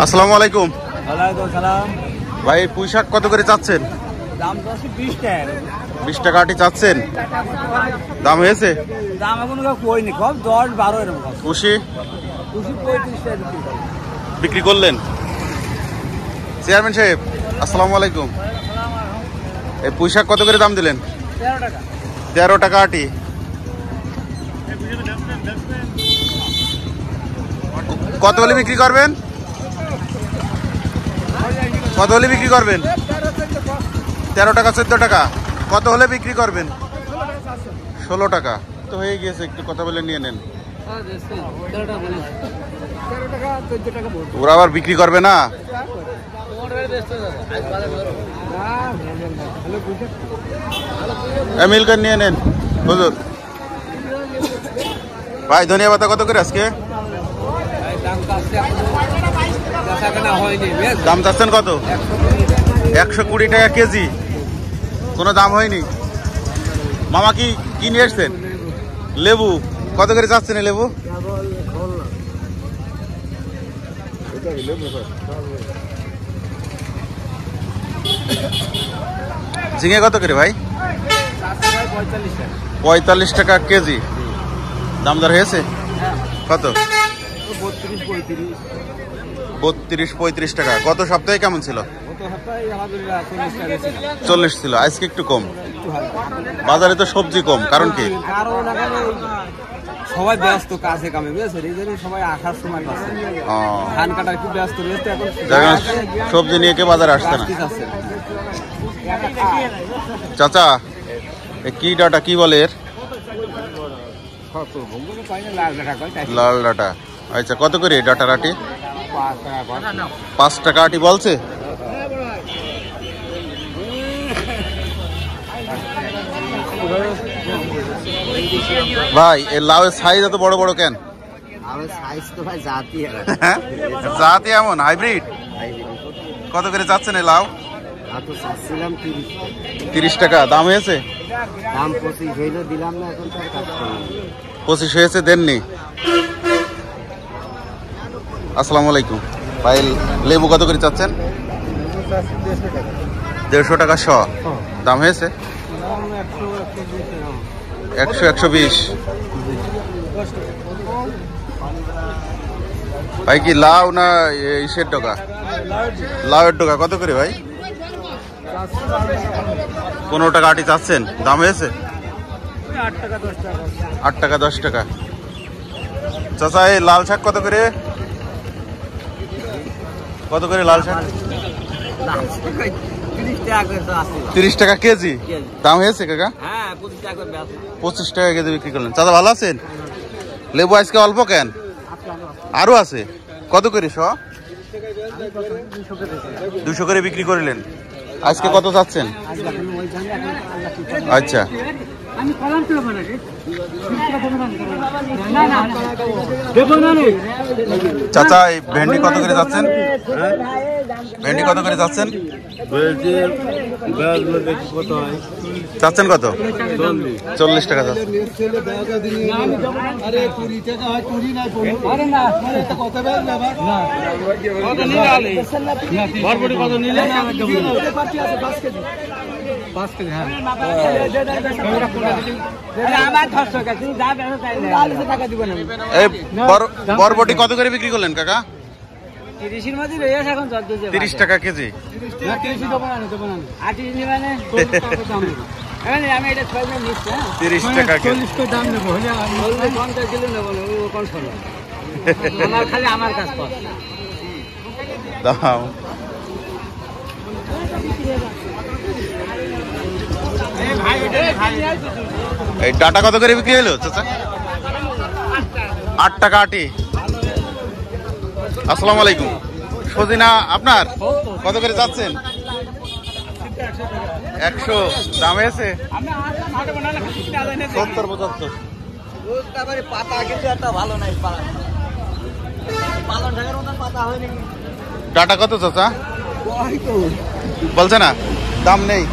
আসসালামু আলাইকুম। ওয়ালাইকুম সালাম। ভাই পুঁই শাক কত করে চাচ্ছেন? দাম তো আছে 20 টাকা। 20 টাকা আটি চাচ্ছেন? দাম হয়েছে? দাম এখন কইনি, খুব 10-12 এরকম। খুশি 35 টাকা বিক্রি করলেন? চেয়ারম্যান সাহেব আসসালামু আলাইকুম। এই পুঁই শাক কত করে দাম দিলেন? 13 টাকা। 13 টাকা আটি। কত হলে বিক্রি করবেন? কত হলে বিক্রি করবেন? 13 টাকা 14 টাকা। কত হলে বিক্রি করবেন? 16 টাকা তো হয়ে গিয়েছে, একটু কথা বলে নিয়ে নেন। ওরা আবার বিক্রি করবে না। মিলকার নিয়ে নেন হুজুর। ভাই ধনিয়া পাতা কত করে আজকে? দাম চাচ্ছেন কত? 120 টাকা কেজি। কোনো দাম হয়নি? মামা কি কি নিয়ে এসছেন? লেবু কত করে চাচ্ছেন? লেবু ঝিঙে কত করে ভাই? 45 টাকা কেজি। দাম দর হয়েছে কত? 32-35 টাকা। গত সপ্তাহে কেমন ছিল? 40 ছিল, আজকে একটু কম। বাজারে তো সবজি কম, কারণ কি? সবাই ব্যস্ত কাজে কামে, বুঝেছেন? এই জন্য সবাই আসার সময় পাচ্ছে। ধান কাটার খুব ব্যস্ত রয়েছে এখন, সবজি নিয়ে কে বাজারে আসছে না। চাচা কি ডাটা কি বলে এর? লাল ডাটা। আচ্ছা কত করে ডাটার আটি? 5 টাকা আটি বলছে। ভাই এর লাউয়ের সাইজ এত বড় বড় কেন? জাতি এমন হাইব্রিড। কত করে চাচ্ছেন এই লাউ? 30 টাকা। দাম হয়েছে? 25 হয়েছে, দেননি? আসসালামু আলাইকুম ভাই। লেবু কত করে চাচ্ছেন? 150 টাকা শ। দাম হয়েছে? 100-120। ভাই কি লাউ না ইসের টাকা? লাউয়ের টাকা কত করে ভাই? 15 টাকা আটি চাচ্ছেন। দাম হয়েছে? 8 টাকা 10 টাকা। চাচা এই লাল শাক কত করে? কত করে লাল শাক? 30 টাকা কেজি। দাম হয়েছে কাকা? 25 টাকা কেজি বিক্রি করলেন। চাচা ভালো আছেন? লেবু আজকে অল্প কেন? আরো আছে। কত করে শ? 200 করে বিক্রি করলেন। আজকে কত চাচ্ছেন? আচ্ছা চাচা এই ভেন্ডি কত করে যাচ্ছেন? ভেন্ডি কত করে যাচ্ছেন? চাচ্ছেন কত? 40 টাকা যাচ্ছে। বরবটি কত করে বিক্রি করলেন কাকা? 30 টাকা কেজি। 30 টাকা কেজি। দাম এই ডাটা কত করে বিক্রি হলো চাচা? 8 টাকা আটি। আসসালামু আলাইকুম। সজিনা আপনার কত করে যাচ্ছেন? 100। দাম হয়েছে? 70-75। ডাটা কত চাচা বলছে না? দাম নেই।